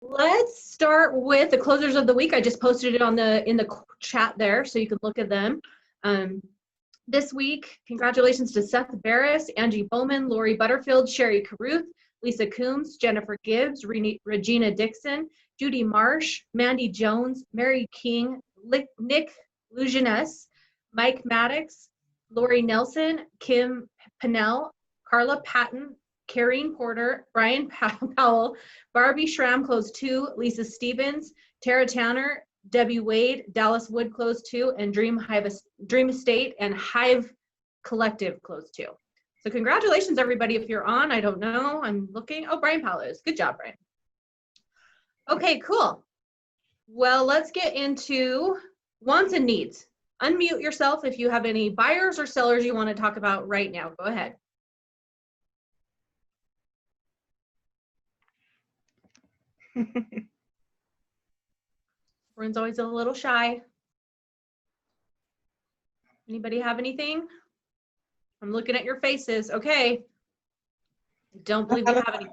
Let's start with the closers of the week. I just posted it in the chat there, so you can look at them. This week, congratulations to Seth Barris, Angie Bowman, Lori Butterfield, Sherry Caruth, Lisa Coombs, Jennifer Gibbs, Regina Dixon, Judy Marsh, Mandy Jones, Mary King, Nick Lujanus, Mike Maddox, Lori Nelson, Kim Pinnell, Carla Patton, Kareen Porter, Brian Powell, Barbie Schramm closed 2, Lisa Stevens, Tara Tanner, Debbie Wade, Dallas Wood closed 2, and Dream Estate and Hive Collective closed 2. So congratulations, everybody. If you're on, I don't know. I'm looking. Oh, Brian Powell is. Good job, Brian. Okay, cool. Well, let's get into wants and needs. Unmute yourself if you have any buyers or sellers you want to talk about right now. Go ahead. Everyone's always a little shy. Anybody have anything? I'm looking at your faces. Okay. Don't believe you have any.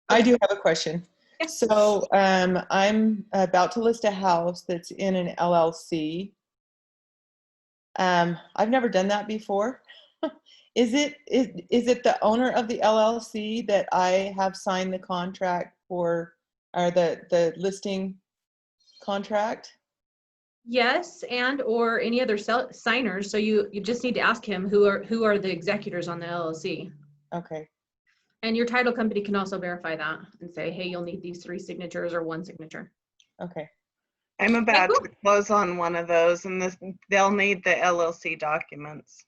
I do have a question. Yeah. So I'm about to list a house that's in an LLC. I've never done that before. Is it the owner of the LLC that I have signed the contract for, or the listing contract? Yes, and or any other signers. So you just need to ask him who are the executors on the LLC. Okay. And your title company can also verify that and say, hey, you'll need these 3 signatures or 1 signature. Okay. I'm about to close on one of those, and they'll need the LLC documents.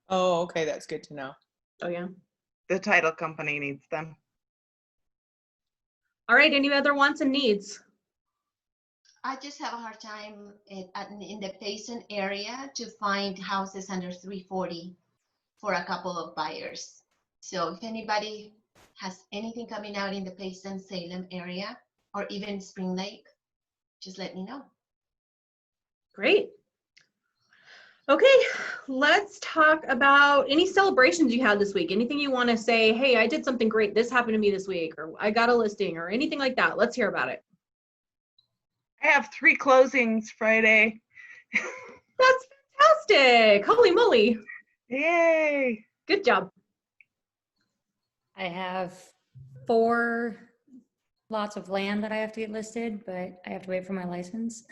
Oh, okay, that's good to know. Oh yeah. The title company needs them. All right, any other wants and needs? I just have a hard time in the Payson area to find houses under 340 for a couple of buyers. So if anybody has anything coming out in the Payson, Salem area, or even Spring Lake, just let me know. Great. Okay, let's talk about any celebrations you had this week. Anything you want to say, hey, I did something great. This happened to me this week, or I got a listing, or anything like that. Let's hear about it. I have 3 closings Friday. That's fantastic. Holy moly. Yay. Good job. I have 4 lots of land that I have to get listed, but I have to wait for my license.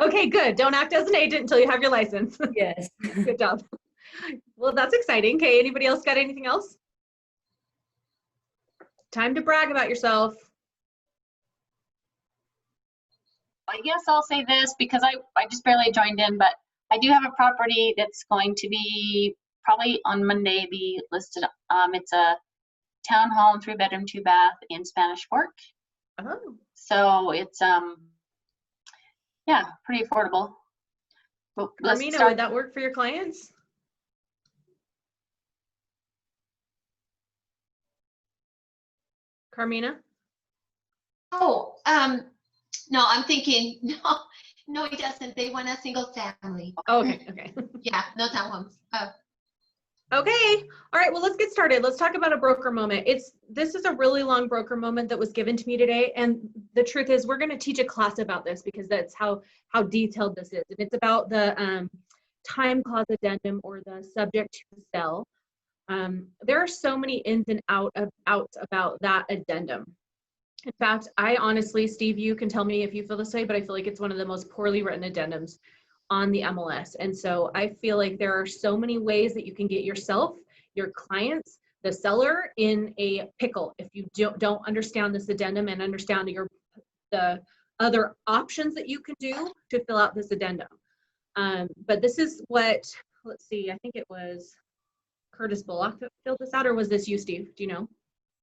Okay, good. Don't act as an agent until you have your license. Yes. Good job. Well, that's exciting. Okay, anybody else got anything else? Time to brag about yourself. I guess I'll say this because I just barely joined in, but I do have a property that's going to be probably on Monday be listed. It's a townhome, 3-bedroom, 2-bath in Spanish Fork. Oh. So it's yeah, pretty affordable. Carmina, would that work for your clients? Carmina? Oh, no, I'm thinking, no, it doesn't. They want a single family. Oh, okay, okay. Yeah, no townhomes. Oh. Okay, all right, well, let's get started. Let's talk about a broker moment. This is a really long broker moment that was given to me today, and the truth is we're gonna teach a class about this because that's how detailed this is. And it's about the time clause addendum, or the subject to sell. There are so many ins and outs about that addendum. In fact, I honestly, Steve, you can tell me if you feel this way, but I feel like it's one of the most poorly written addendums on the MLS. And so I feel like there are so many ways that you can get yourself, your clients, the seller in a pickle if you don't understand this addendum and understand the other options that you can do to fill out this addendum. But this is what, let's see, I think it was Curtis Bullock that filled this out, or was this you, Steve? Do you know?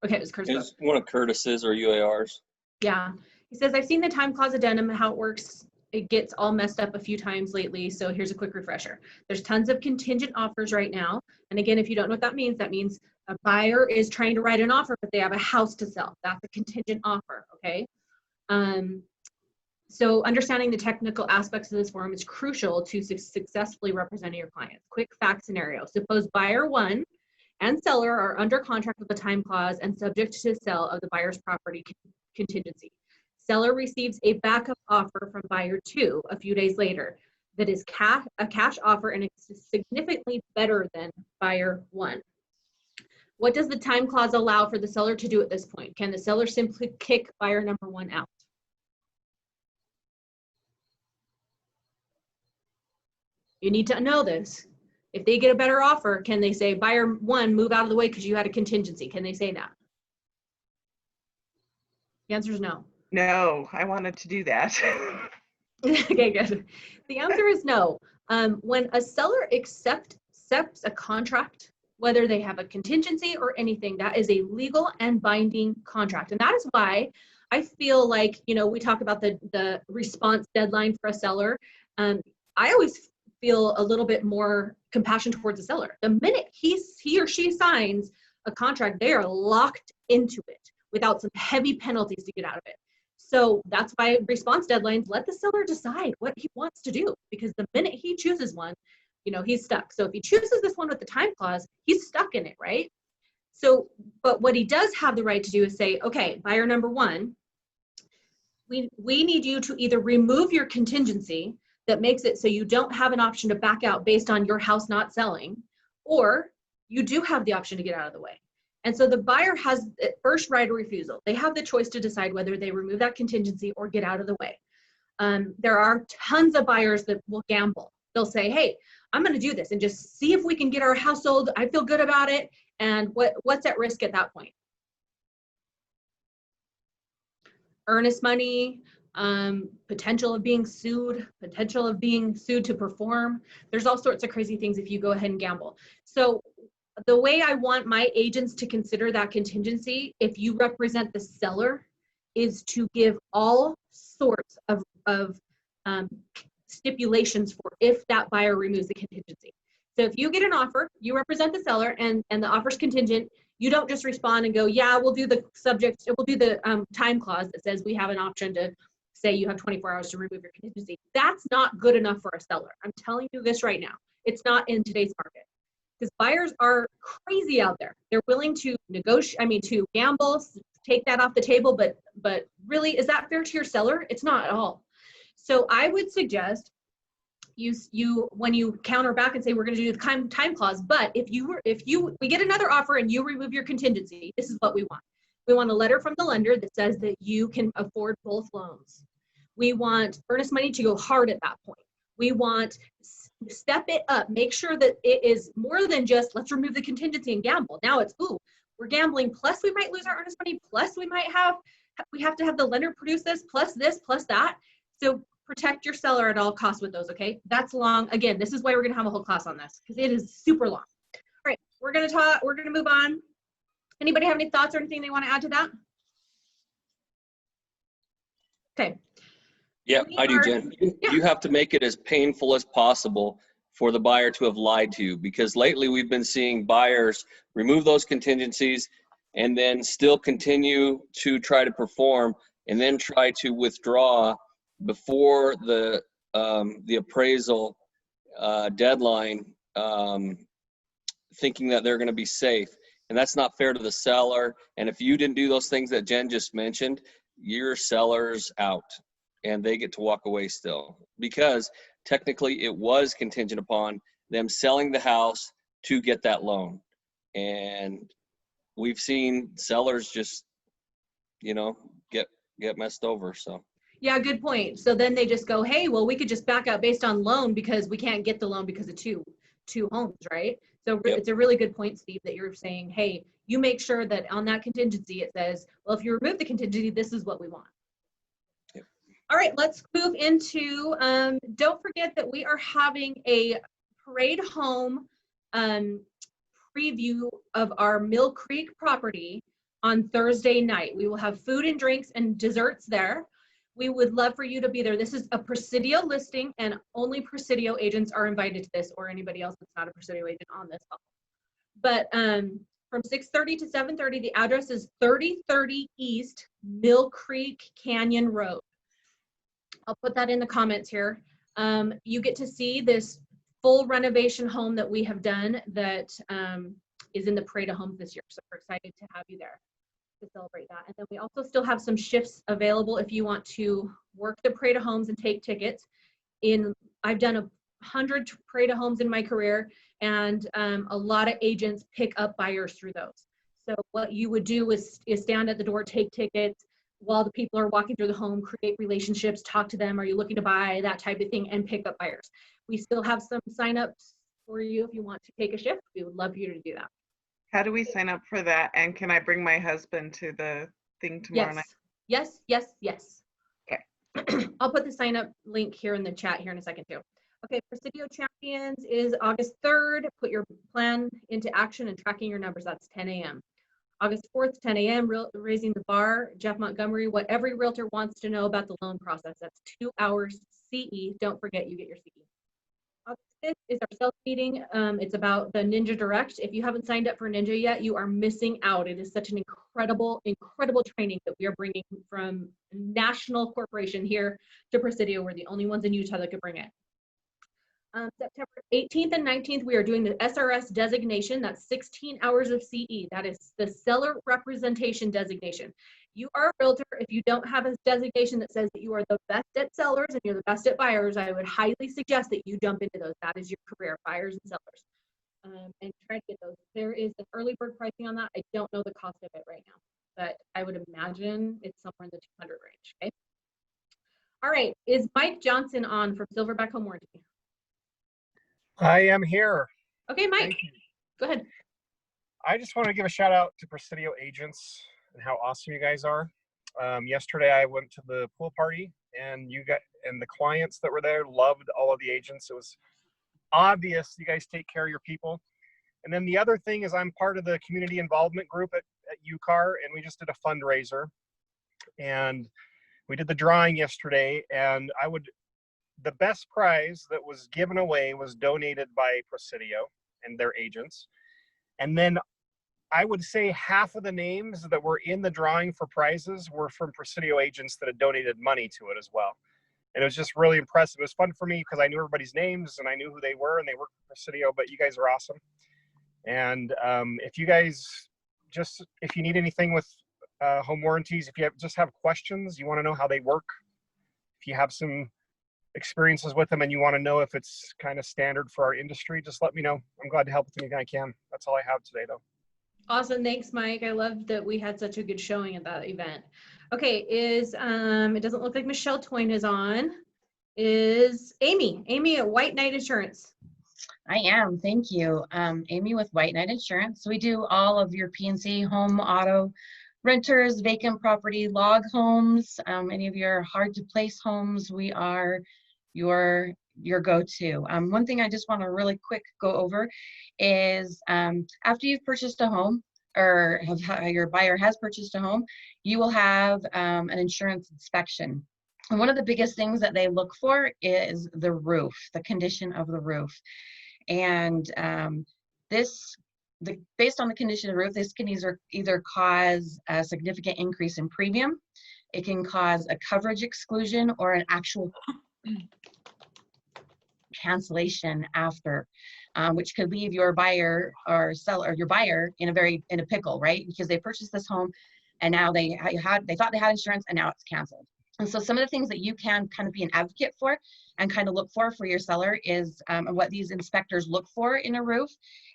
Okay, it was Curtis. It was one of Curtis's or UAR's. Yeah. He says, I've seen the time clause addendum, how it works. It gets all messed up a few times lately. So here's a quick refresher. There's tons of contingent offers right now. And again, if you don't know what that means a buyer is trying to write an offer, but they have a house to sell. That's a contingent offer, okay? So understanding the technical aspects of this form is crucial to successfully representing your clients. Quick fact scenario. Suppose buyer 1 and seller are under contract with the time clause and subject to sale of the buyer's property contingency. Seller receives a backup offer from buyer 2 a few days later that is a cash offer and is significantly better than buyer 1. What does the time clause allow for the seller to do at this point? Can the seller simply kick buyer number 1 out? You need to know this. If they get a better offer, can they say, buyer 1, move out of the way because you had a contingency? Can they say that? The answer is no. No, I wanted to do that. Okay, good. The answer is no. When a seller accepts a contract, whether they have a contingency or anything, that is a legal and binding contract. And that is why I feel like, you know, we talk about the response deadline for a seller. I always feel a little bit more compassion towards the seller. The minute he or she signs a contract, they are locked into it without some heavy penalties to get out of it. So that's why response deadlines, let the seller decide what he wants to do, because the minute he chooses one, you know, he's stuck. So if he chooses this one with the time clause, he's stuck in it, right? So, but what he does have the right to do is say, okay, buyer number 1, we need you to either remove your contingency that makes it so you don't have an option to back out based on your house not selling, or you do have the option to get out of the way. And so the buyer has first right of refusal. They have the choice to decide whether they remove that contingency or get out of the way. There are tons of buyers that will gamble. They'll say, hey, I'm going to do this and just see if we can get our house sold. I feel good about it. And what's at risk at that point? Earnest money, potential of being sued to perform. There's all sorts of crazy things if you go ahead and gamble. So the way I want my agents to consider that contingency, if you represent the seller, is to give all sorts of stipulations for if that buyer removes the contingency. So if you get an offer, you represent the seller, and the offer's contingent, you don't just respond and go, yeah, we'll do the time clause that says we have an option to say you have 24 hours to remove your contingency. That's not good enough for a seller. I'm telling you this right now. It's not in today's market. Because buyers are crazy out there. They're willing to negotiate, to gamble, take that off the table, but really, is that fair to your seller? It's not at all. So I would suggest you when you counter back and say we're going to do the time clause, but if we get another offer and you remove your contingency, this is what we want. We want a letter from the lender that says that you can afford both loans. We want earnest money to go hard at that point. We want step it up, make sure that it is more than just let's remove the contingency and gamble. Now it's, ooh, we're gambling, plus we might lose our earnest money, plus we have to have the lender produce this, plus that. So protect your seller at all costs with those, okay? That's long. Again, this is why we're gonna have a whole class on this, because it is super long. All right, we're gonna move on. Anybody have any thoughts or anything they want to add to that? Okay. Yeah, I do, Jen. You have to make it as painful as possible for the buyer to have lied to you, because lately we've been seeing buyers remove those contingencies and then still continue to try to perform and then try to withdraw before the appraisal deadline, thinking that they're going to be safe. And that's not fair to the seller. And if you didn't do those things that Jen just mentioned, your seller's out. And they get to walk away still, because technically it was contingent upon them selling the house to get that loan. And we've seen sellers just, get messed over. So yeah, good point. So then they just go, hey, well, we could just back out based on loan because we can't get the loan because of two homes, right? So Yep. It's a really good point, Steve, that you're saying, hey, you make sure that on that contingency it says, well, if you remove the contingency, this is what we want. All right, let's move into, don't forget that we are having a Parade Home preview of our Mill Creek property on Thursday night. We will have food and drinks and desserts there. We would love for you to be there. This is a Presidio listing, and only Presidio agents are invited to this, or anybody else that's not a Presidio agent on this call. But from 6:30 to 7:30, the address is 3030 East Mill Creek Canyon Road. I'll put that in the comments here. You get to see this full renovation home that we have done that is in the Parade of Homes this year. So we're excited to have you there. to celebrate that. And then we also still have some shifts available if you want to work the parade of homes and take tickets. I've done 100 parade of homes in my career, and a lot of agents pick up buyers through those. So what you would do is stand at the door, take tickets while the people are walking through the home, create relationships, talk to them. Are you looking to buy, that type of thing, and pick up buyers. We still have some signups for you if you want to take a shift. We would love for you to do that. How do we sign up for that? And can I bring my husband to the thing tomorrow night? Yes, yes, yes. Okay. I'll put the sign up link here in the chat here in a second too. Okay, Presidio Champions is August 3rd. Put your plan into action and tracking your numbers. That's 10 a.m. August 4th, 10 a.m., raising the bar. Jeff Montgomery, what every realtor wants to know about the loan process. That's 2 hours CE. Don't forget you get your CE. August 5th is our sales meeting. It's about the Ninja Direct. If you haven't signed up for Ninja yet, you are missing out. It is such an incredible, incredible training that we are bringing from a national corporation here to Presidio. We're the only ones in Utah that could bring it. September 18th and 19th, we are doing the SRS designation. That's 16 hours of CE. That is the seller representation designation. You are a realtor. If you don't have a designation that says that you are the best at sellers and you're the best at buyers, I would highly suggest that you jump into those. That is your career, buyers and sellers. And try to get those. There is an early bird pricing on that. I don't know the cost of it right now, but I would imagine it's somewhere in the 200 range. Okay. All right. Is Mike Johnson on from Silverback Home Warranty? I am here. Okay, Mike, Thank you. go ahead. I just want to give a shout out to Presidio agents and how awesome you guys are. Yesterday I went to the pool party and the clients that were there loved all of the agents. It was obvious you guys take care of your people. And then the other thing is I'm part of the community involvement group at UCAR, and we just did a fundraiser. And we did the drawing yesterday, and the best prize that was given away was donated by Presidio and their agents. And then I would say half of the names that were in the drawing for prizes were from Presidio agents that had donated money to it as well. And it was just really impressive. It was fun for me because I knew everybody's names and I knew who they were, and they worked for Presidio, but you guys are awesome. And if you guys if you need anything with home warranties, if you just have questions, you want to know how they work, if you have some experiences with them and you want to know if it's kind of standard for our industry, just let me know. I'm glad to help with anything I can. That's all I have today though. Awesome. Thanks, Mike. I love that we had such a good showing at that event. Okay, it doesn't look like Michelle Toyne is on. Is Amy at White Knight Insurance? I am, thank you. Amy with White Knight Insurance. So we do all of your P&C, home, auto, renters, vacant property, log homes, any of your hard to place homes. We are your go-to. One thing I just want to really quick go over is after you've purchased a home, or your buyer has purchased a home, you will have an insurance inspection. And one of the biggest things that they look for is the roof, the condition of the roof. And based on the condition of the roof, this can either cause a significant increase in premium, it can cause a coverage exclusion, or an actual cancellation after, which could leave your buyer or seller, your buyer in a pickle, right? Because they purchased this home and now they thought they had insurance and now it's canceled. And so some of the things that you can kind of be an advocate for and kind of look for your seller is, what these inspectors look for in a roof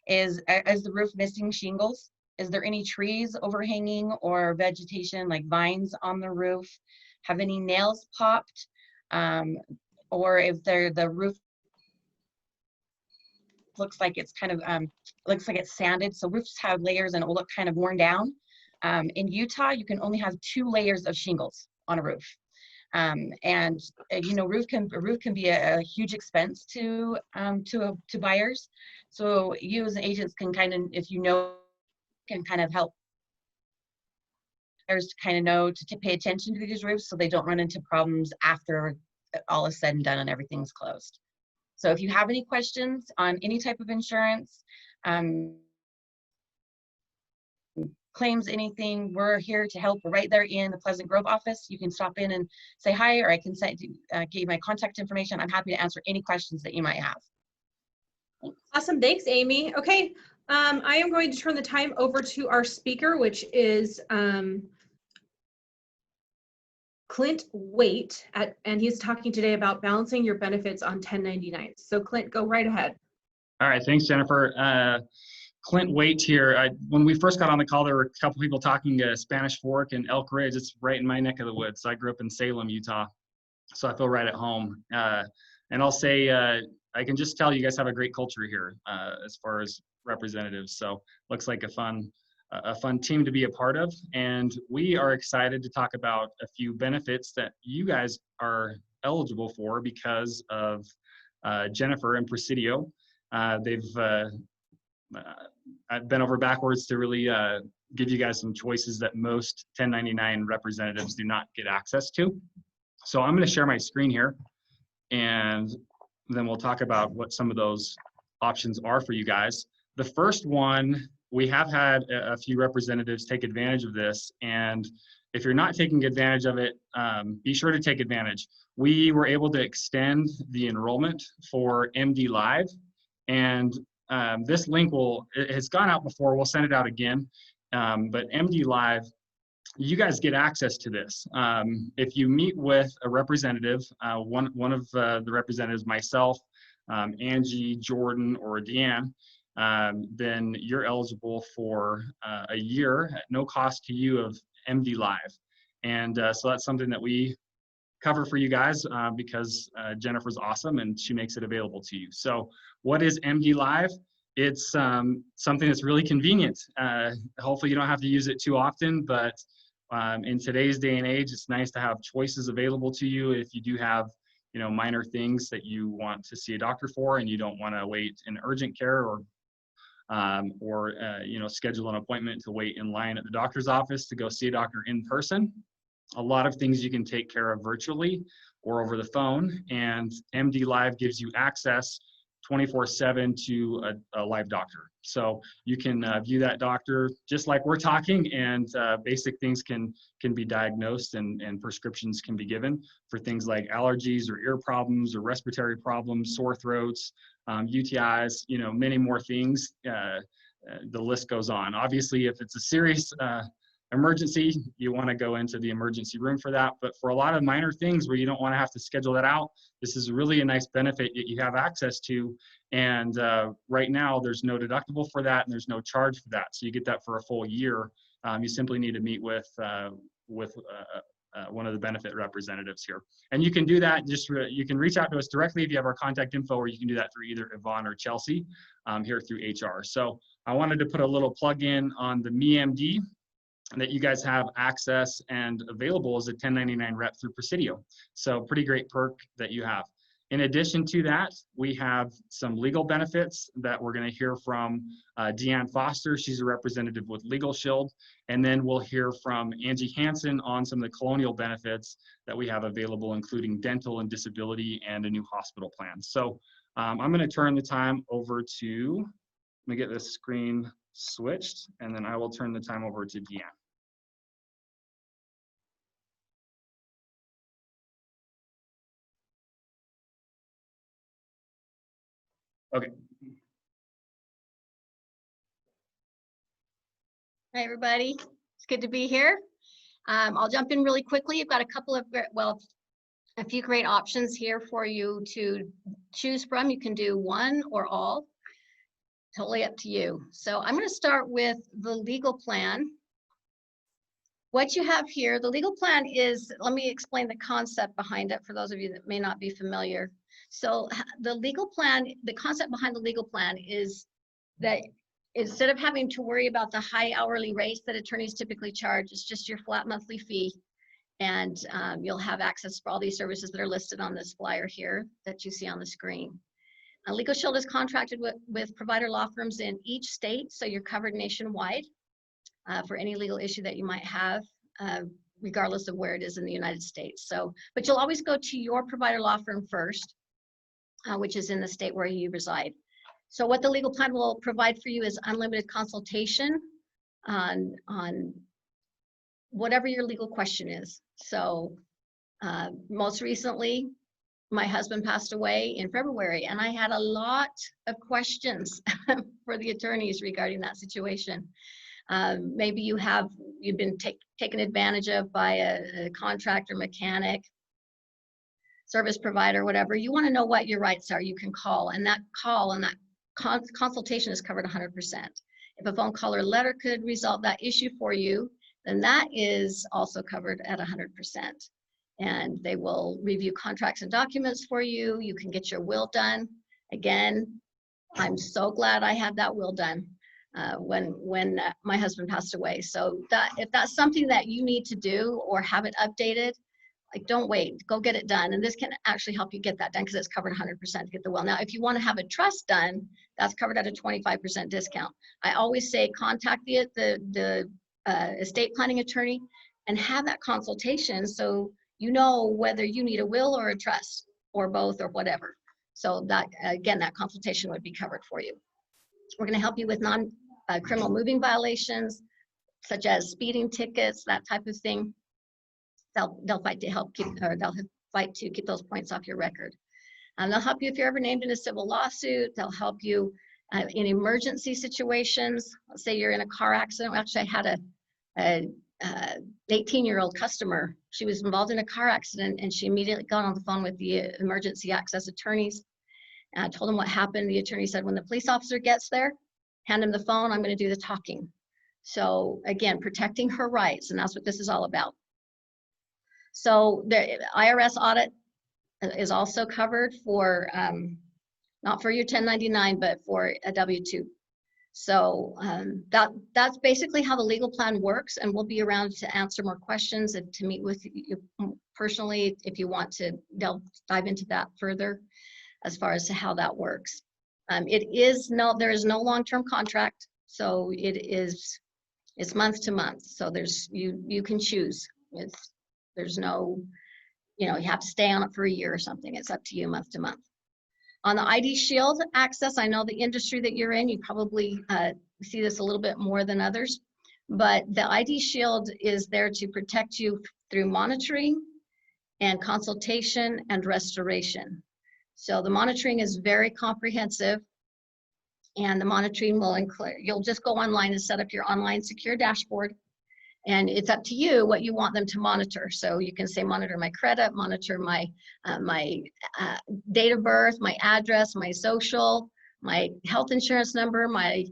is the roof missing shingles? Is there any trees overhanging or vegetation like vines on the roof? Have any nails popped? Or if the roof looks like it's kind of, looks like it's sanded. So roofs have layers and it will look kind of worn down. In Utah, you can only have 2 layers of shingles on a roof. And you know, a roof can be a huge expense to buyers. So you as agents can kind of, if you know, can kind of help buyers to kind of know to pay attention to these roofs so they don't run into problems after all is said and done and everything's closed. So if you have any questions on any type of insurance, claims, anything, we're here to help. We're right there in the Pleasant Grove office. You can stop in and say hi, or I can give you my contact information. I'm happy to answer any questions that you might have. Thanks. Awesome. Thanks, Amy. Okay, I am going to turn the time over to our speaker, which is Clint Waite, and he's talking today about balancing your benefits on 1099. So Clint, go right ahead. All right, thanks, Jennifer. Clint Waite here. When we first got on the call, there were a couple people talking Spanish Fork and Elk Ridge. It's right in my neck of the woods. I grew up in Salem, Utah, so I feel right at home. And I'll say, I can just tell you guys have a great culture here as far as representatives. So looks like a fun team to be a part of. And we are excited to talk about a few benefits that you guys are eligible for because of Jennifer and Presidio. I've been over backwards to really give you guys some choices that most 1099 representatives do not get access to. So I'm going to share my screen here, and then we'll talk about what some of those options are for you guys. The first one, we have had a few representatives take advantage of this, and if you're not taking advantage of it, be sure to take advantage. We were able to extend the enrollment for MD Live, and this link has gone out before. We'll send it out again. But MD Live, you guys get access to this. If you meet with a representative, one of the representatives, myself, Angie, Jordan, or Deanne, then you're eligible for a year at no cost to you of MD Live. And so that's something that we cover for you guys because Jennifer's awesome and she makes it available to you. So what is MD Live? It's something that's really convenient. Hopefully you don't have to use it too often, but in today's day and age, it's nice to have choices available to you if you do have, minor things that you want to see a doctor for and you don't want to wait in urgent care or schedule an appointment to wait in line at the doctor's office to go see a doctor in person. A lot of things you can take care of virtually or over the phone, and MD Live gives you access 24/7 to a live doctor. So you can view that doctor just like we're talking, and basic things can be diagnosed and prescriptions can be given for things like allergies or ear problems or respiratory problems, sore throats, UTIs, many more things. The list goes on. Obviously, if it's a serious emergency, you want to go into the emergency room for that. But for a lot of minor things where you don't want to have to schedule that out, this is really a nice benefit that you have access to. And right now, there's no deductible for that, and there's no charge for that. So you get that for a full year. You simply need to meet with one of the benefit representatives here. And you can do that, you can reach out to us directly if you have our contact info, or you can do that through either Yvonne or Chelsea here through HR. So I wanted to put a little plug in on the MeMD, that you guys have access and available as a 1099 rep through Presidio. So pretty great perk that you have. In addition to that, we have some legal benefits that we're going to hear from Deanne Foster. She's a representative with Legal Shield. And then we'll hear from Angie Hansen on some of the colonial benefits that we have available, including dental and disability and a new hospital plan. So I'm going to turn the time over to, let me get this screen switched, and then I will turn the time over to Deanne. Okay. Hi, everybody. It's good to be here. I'll jump in really quickly. You've got a few great options here for you to choose from. You can do one or all, totally up to you. So I'm going to start with the legal plan. What you have here, the legal plan is, let me explain the concept behind it for those of you that may not be familiar. So the legal plan, the concept behind the legal plan is that instead of having to worry about the high hourly rates that attorneys typically charge, it's just your flat monthly fee. And you'll have access for all these services that are listed on this flyer here that you see on the screen. Legal Shield is contracted with provider law firms in each state, so you're covered nationwide for any legal issue that you might have, regardless of where it is in the United States. So, but you'll always go to your provider law firm first, which is in the state where you reside. So what the legal plan will provide for you is unlimited consultation on whatever your legal question is. So most recently, my husband passed away in February, and I had a lot of questions for the attorneys regarding that situation. Maybe you've been taken advantage of by a contractor, mechanic, service provider, whatever. You want to know what your rights are. You can call, and that consultation is covered 100%. If a phone call or letter could resolve that issue for you, then that is also covered at 100%. And they will review contracts and documents for you. You can get your will done. Again, I'm so glad I had that will done when my husband passed away. So if that's something that you need to do or have it updated, like, don't wait, go get it done. And this can actually help you get that done because it's covered 100% to get the will. Now, if you want to have a trust done, that's covered at a 25% discount. I always say contact the estate planning attorney and have that consultation so you know whether you need a will or a trust or both or whatever. So that, again, that consultation would be covered for you. We're going to help you with non-criminal moving violations, such as speeding tickets, that type of thing. They'll fight to help keep, or they'll fight to keep those points off your record. They'll help you if you're ever named in a civil lawsuit. They'll help you in emergency situations. Let's say you're in a car accident. Actually, I had a 18-year-old customer. She was involved in a car accident, and she immediately got on the phone with the emergency access attorneys. And I told them what happened. The attorney said, when the police officer gets there, hand him the phone. I'm going to do the talking. So again, protecting her rights, and that's what this is all about. So the IRS audit is also covered for, not for your 1099, but for a W-2. So that's basically how the legal plan works, and we'll be around to answer more questions and to meet with you personally if you want to dive into that further as far as to how that works. There is no long-term contract, so it's month to month. So you can choose. There's no, you have to stay on it for a year or something. It's up to you month to month. On the ID Shield access, I know the industry that you're in, you probably see this a little bit more than others, but the ID Shield is there to protect you through monitoring and consultation and restoration. So the monitoring is very comprehensive, and the monitoring will include, you'll just go online and set up your online secure dashboard. And it's up to you what you want them to monitor. So you can say, monitor my credit, monitor my date of birth, my address, my social, my health insurance number, my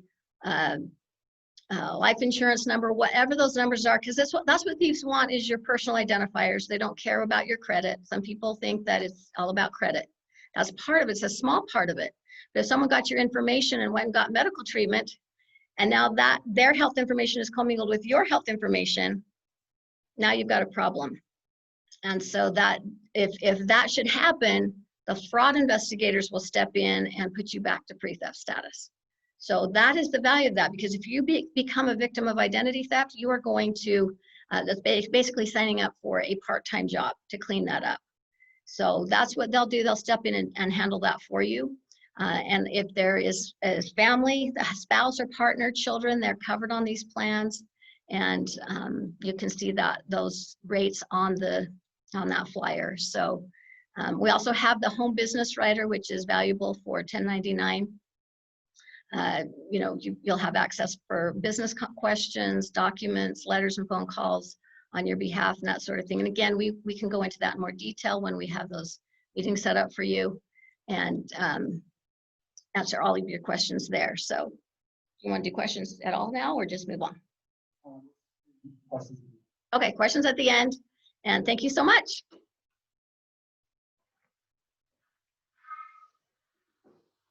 life insurance number, whatever those numbers are, because that's what thieves want, is your personal identifiers. They don't care about your credit. Some people think that it's all about credit. That's part of it. It's a small part of it. But if someone got your information and went and got medical treatment, and now that their health information is commingled with your health information, now you've got a problem. And so that if that should happen, the fraud investigators will step in and put you back to pre-theft status. So that is the value of that, because if you become a victim of identity theft, you are going to, that's basically signing up for a part-time job to clean that up. So that's what they'll do. They'll step in and handle that for you. And if there is a family, a spouse or partner, children, they're covered on these plans. And you can see those rates on that flyer. So we also have the home business writer, which is valuable for 1099. You'll have access for business questions, documents, letters, and phone calls on your behalf, and that sort of thing. And again, we can go into that in more detail when we have those meetings set up for you, and answer all of your questions there. So you want to do questions at all now, or just move on? Okay, questions at the end. And thank you so much.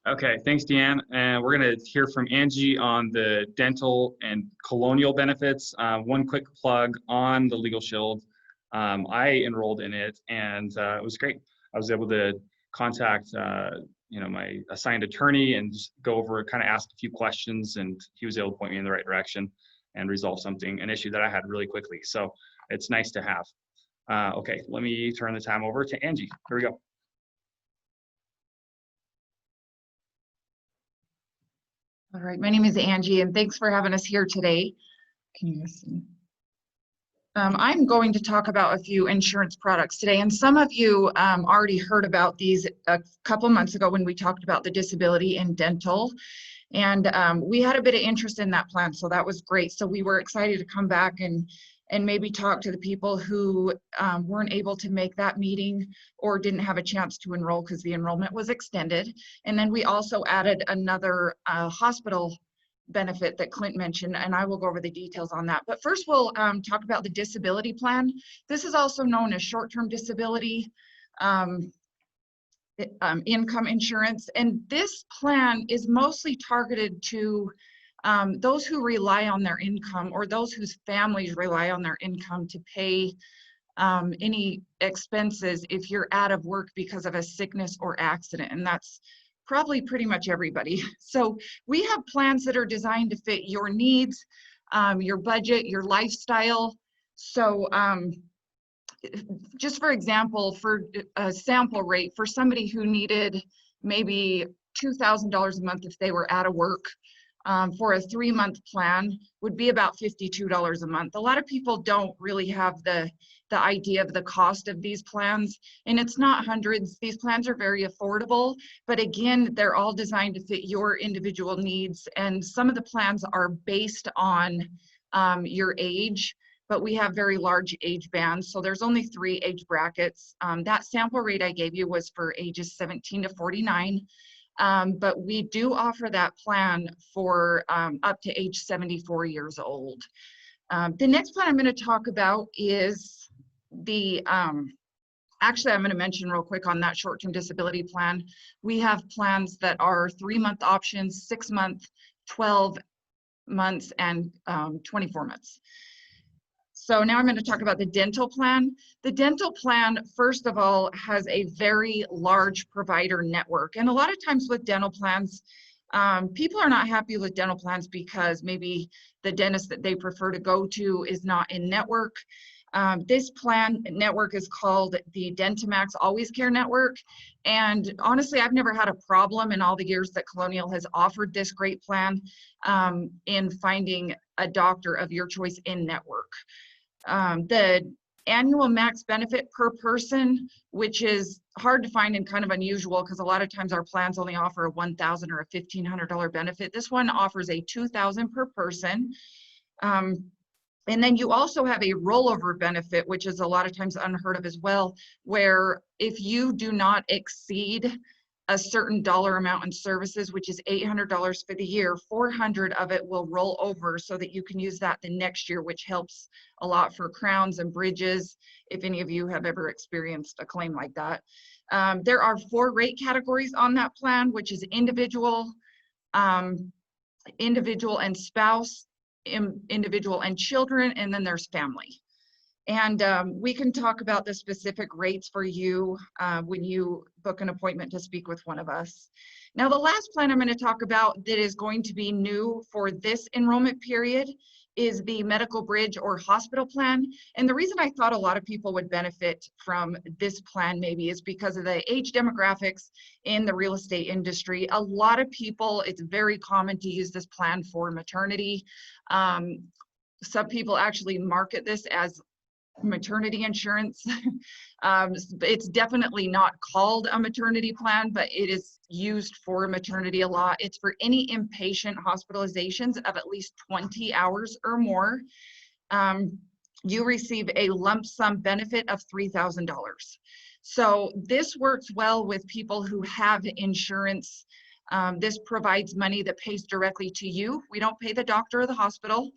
Okay, thanks, Deanne. And we're going to hear from Angie on the dental and colonial benefits. One quick plug on the Legal Shield. I enrolled in it, and it was great. I was able to contact my assigned attorney and just go over, kind of ask a few questions, and he was able to point me in the right direction and resolve an issue that I had really quickly. So it's nice to have. Okay, let me turn the time over to Angie. Here we go. All right, my name is Angie, and thanks for having us here today. Can you guys see me? I'm going to talk about a few insurance products today, and some of you already heard about these a couple months ago when we talked about the disability and dental, and we had a bit of interest in that plan, so that was great. So we were excited to come back and maybe talk to the people who weren't able to make that meeting or didn't have a chance to enroll because the enrollment was extended. And then we also added another hospital benefit that Clint mentioned, and I will go over the details on that. But first we'll talk about the disability plan. This is also known as short-term disability income insurance. And this plan is mostly targeted to those who rely on their income or those whose families rely on their income to pay any expenses if you're out of work because of a sickness or accident. And that's probably pretty much everybody. So we have plans that are designed to fit your needs, your budget, your lifestyle. So just for example, for a sample rate for somebody who needed maybe $2,000 a month if they were out of work, for a 3-month plan would be about $52 a month. A lot of people don't really have the idea of the cost of these plans, and it's not hundreds. These plans are very affordable, but again, they're all designed to fit your individual needs, and some of the plans are based on your age, but we have very large age bands, so there's only 3 age brackets. That sample rate I gave you was for ages 17 to 49. But we do offer that plan for up to age 74 years old. The next plan I'm going to talk about is the, actually I'm going to mention real quick on that short-term disability plan. We have plans that are 3-month options, 6-month, 12 months, and 24 months. So now I'm going to talk about the dental plan. The dental plan, first of all, has a very large provider network. And a lot of times with dental plans, people are not happy with dental plans because maybe the dentist that they prefer to go to is not in network. This plan network is called the Dentamax Always Care Network. And honestly, I've never had a problem in all the years that Colonial has offered this great plan in finding a doctor of your choice in network. The annual max benefit per person, which is hard to find and kind of unusual because a lot of times our plans only offer a $1,000 or a $1,500 benefit. This one offers a $2,000 per person. And then you also have a rollover benefit, which is a lot of times unheard of as well, where if you do not exceed a certain dollar amount in services, which is $800 for the year, 400 of it will roll over so that you can use that the next year, which helps a lot for crowns and bridges, if any of you have ever experienced a claim like that. There are 4 rate categories on that plan, which is individual, individual and spouse, individual and children, and then there's family. And we can talk about the specific rates for you when you book an appointment to speak with one of us. Now, the last plan I'm going to talk about that is going to be new for this enrollment period is the medical bridge or hospital plan. And the reason I thought a lot of people would benefit from this plan maybe is because of the age demographics in the real estate industry. A lot of people, it's very common to use this plan for maternity. Some people actually market this as maternity insurance. It's definitely not called a maternity plan, but it is used for maternity a lot. It's for any inpatient hospitalizations of at least 20 hours or more. You receive a lump sum benefit of $3,000. So this works well with people who have insurance. This provides money that pays directly to you. We don't pay the doctor or the hospital.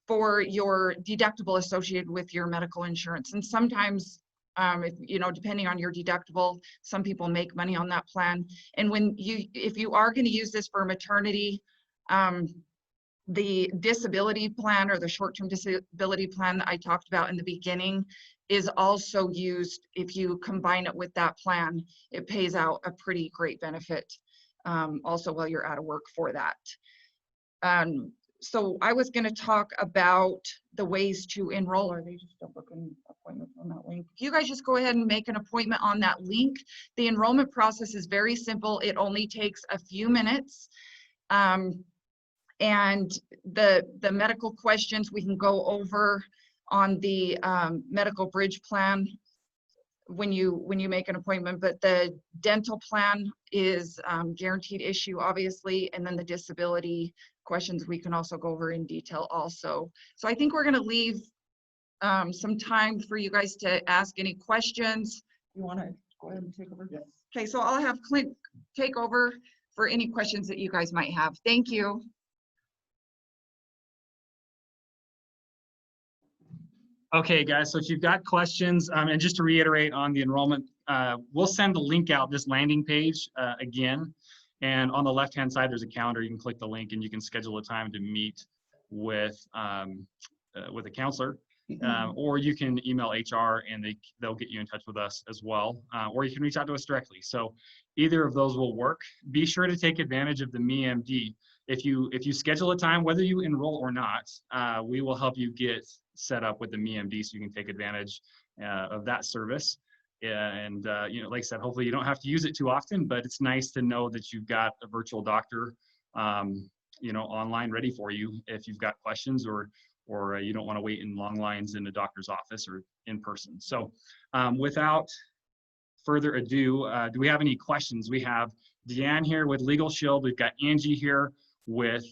For your deductible associated with your medical insurance. And sometimes, if, you know, depending on your deductible, some people make money on that plan. And if you are going to use this for maternity, the disability plan or the short-term disability plan that I talked about in the beginning is also used. If you combine it with that plan, it pays out a pretty great benefit also while you're out of work for that. So I was going to talk about the ways to enroll. Or they just don't book an appointment on that link. You guys just go ahead and make an appointment on that link. The enrollment process is very simple. It only takes a few minutes. And the medical questions we can go over on the medical bridge plan when you make an appointment, but the dental plan is guaranteed issue, obviously, and then the disability questions we can also go over in detail also. So I think we're going to leave some time for you guys to ask any questions. You want to go ahead and take over? Yes. Okay, so I'll have Clint take over for any questions that you guys might have. Thank you. Okay, guys, so if you've got questions, and just to reiterate on the enrollment, we'll send the link out, this landing page again. And on the left-hand side, there's a calendar. You can click the link and you can schedule a time to meet with a counselor. Or you can email HR and they'll get you in touch with us as well. Or you can reach out to us directly. So either of those will work. Be sure to take advantage of the MeMD. If you schedule a time, whether you enroll or not, we will help you get set up with the MeMD so you can take advantage of that service. And you know, like I said, hopefully you don't have to use it too often, but it's nice to know that you've got a virtual doctor, you know, online ready for you if you've got questions or you don't want to wait in long lines in the doctor's office or in person. So without further ado, do we have any questions? We have Deanne here with Legal Shield. We've got Angie here with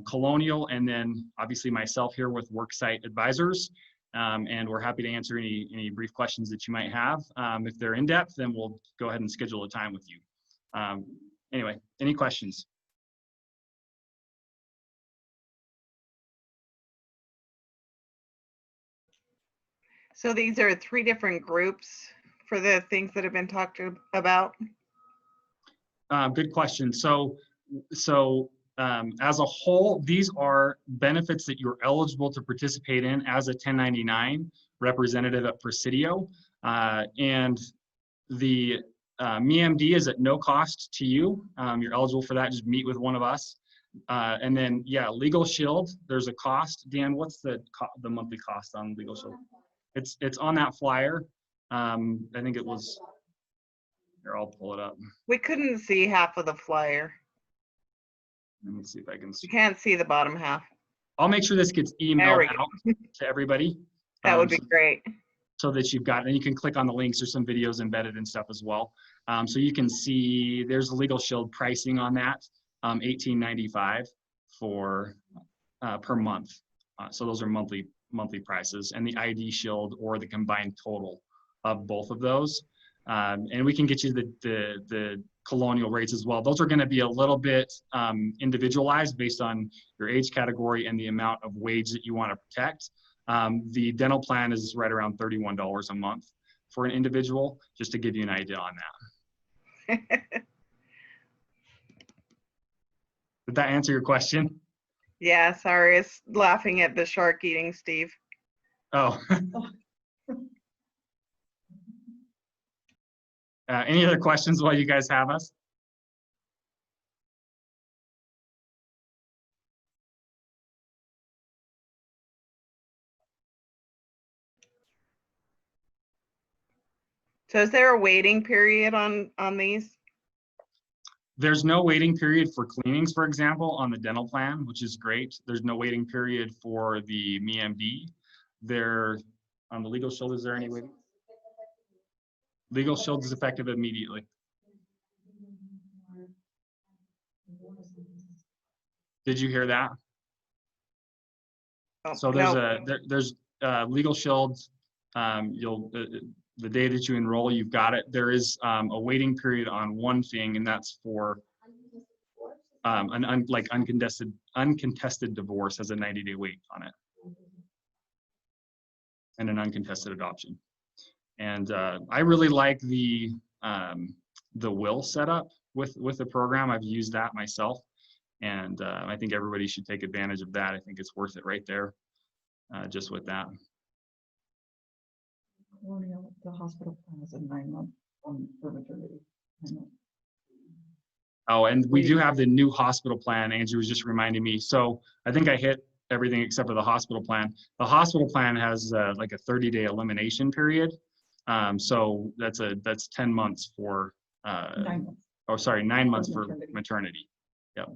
Colonial, and then obviously myself here with Worksite Advisors. And we're happy to answer any brief questions that you might have. If they're in depth, then we'll go ahead and schedule a time with you. Anyway, any questions? So these are 3 different groups for the things that have been talked about? Good question. So as a whole, these are benefits that you're eligible to participate in as a 1099 representative at Presidio. And the MeMD is at no cost to you. You're eligible for that. Just meet with one of us. And then, yeah, Legal Shield, there's a cost. Dan, what's the monthly cost on Legal Shield? It's on that flyer. I think it was, here, I'll pull it up. We couldn't see half of the flyer. Let me see if I can. You can't see the bottom half. I'll make sure this gets emailed out to everybody. That would be great. So that you've got, and you can click on the links. There's some videos embedded and stuff as well. So you can see there's the Legal Shield pricing on that, $18.95 for per month. So those are monthly prices, and the ID Shield or the combined total of both of those. And we can get you the Colonial rates as well. Those are going to be a little bit individualized based on your age category and the amount of wage that you want to protect. The dental plan is right around $31 a month for an individual, just to give you an idea on that. Did that answer your question? Yeah, sorry, it's laughing at the shark eating Steve. Oh. Any other questions while you guys have us? So is there a waiting period on these? There's no waiting period for cleanings, for example, on the dental plan, which is great. There's no waiting period for the MeMD. On the Legal Shield, is there any waiting? Legal Shield is effective immediately. Did you hear that? Oh, so there's Legal Shield. The day that you enroll, you've got it. There is a waiting period on one thing, and that's for uncontested divorce has a 90-day wait on it, and an uncontested adoption. And I really like the will setup with the program. I've used that myself, and I think everybody should take advantage of that. I think it's worth it right there, just with that. The hospital plan is a 9-month for maternity. Oh, and we do have the new hospital plan. Angie was just reminding me. So I think I hit everything except for the hospital plan. The hospital plan has like a 30-day elimination period. So that's 10 months for 9 months. Oh, sorry, 9 months for maternity. Yep.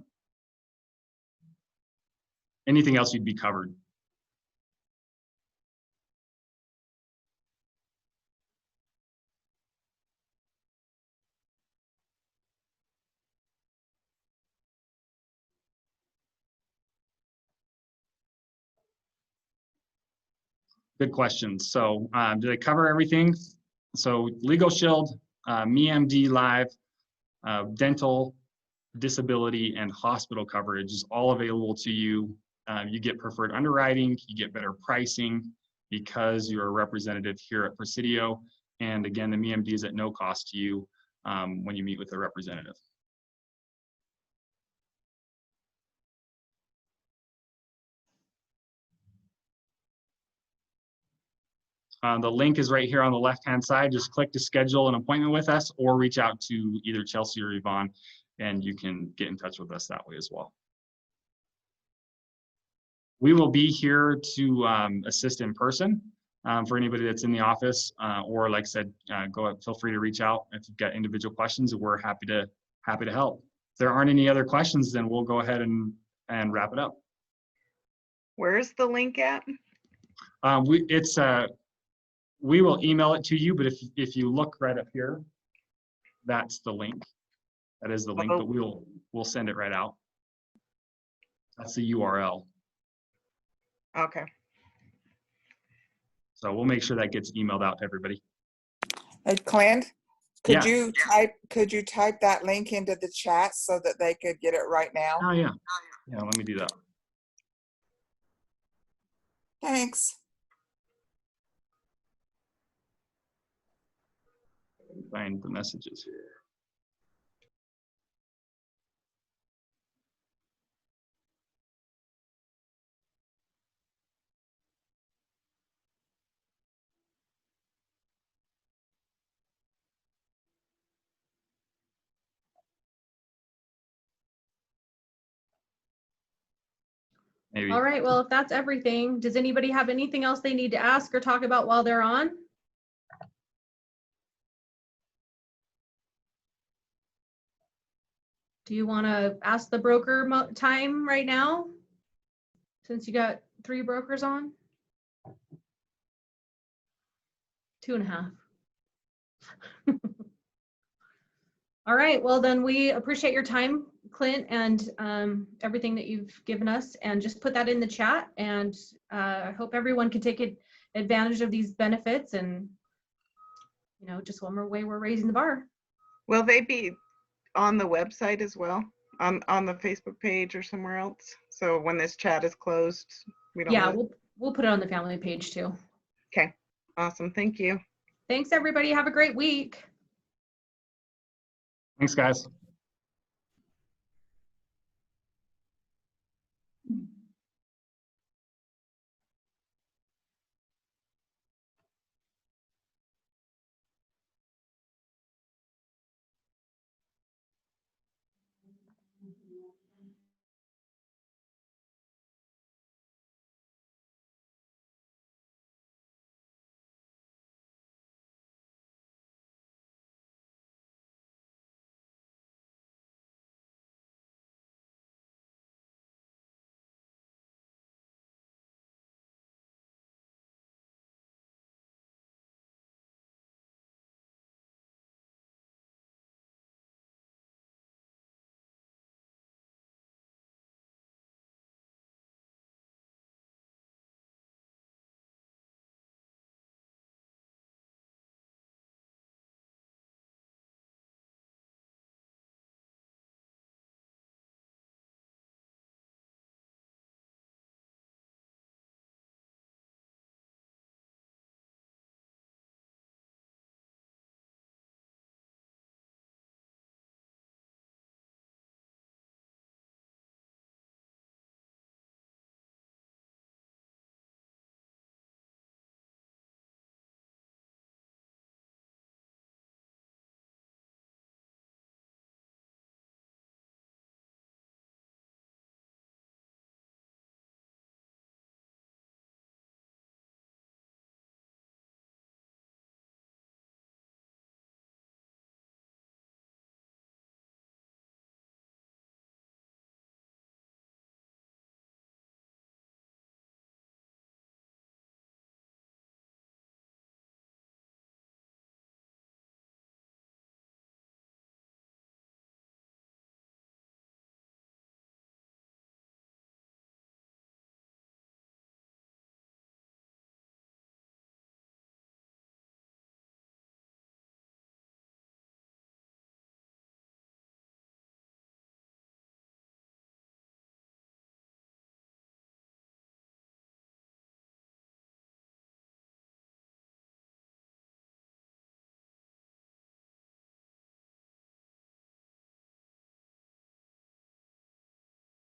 Anything else you'd be covered. Good question. So do they cover everything? So Legal Shield, MeMD Live, dental, disability, and hospital coverage is all available to you. You get preferred underwriting, you get better pricing because you're a representative here at Presidio. And again, the MeMD is at no cost to you when you meet with a representative. The link is right here on the left-hand side. Just click to schedule an appointment with us or reach out to either Chelsea or Yvonne, and you can get in touch with us that way as well. We will be here to assist in person for anybody that's in the office, or like I said, feel free to reach out if you've got individual questions. We're happy to help. If there aren't any other questions, then we'll go ahead and wrap it up. Where's the link at? We will email it to you, but if you look right up here, that's the link. That is the link, but we'll send it right out. That's the URL. Okay. So we'll make sure that gets emailed out to everybody. Hey, Clint, could Yeah. you type that link into the chat so that they could get it right now? Oh yeah. Yeah, let me do that. Thanks. Find the messages here. Maybe. All right, well, if that's everything, does anybody have anything else they need to ask or talk about while they're on? Do you want to ask the broker time right now? Since you got 3 brokers on? 2.5. All right, well then we appreciate your time, Clint, and everything that you've given us, and just put that in the chat. And I hope everyone can take advantage of these benefits, and just one more way we're raising the bar. Will they be on the website as well, on the Facebook page or somewhere else? So when this chat is closed, we don't. Yeah, we'll put it on the family page too. Okay, awesome. Thank you. Thanks, everybody. Have a great week. Thanks, guys.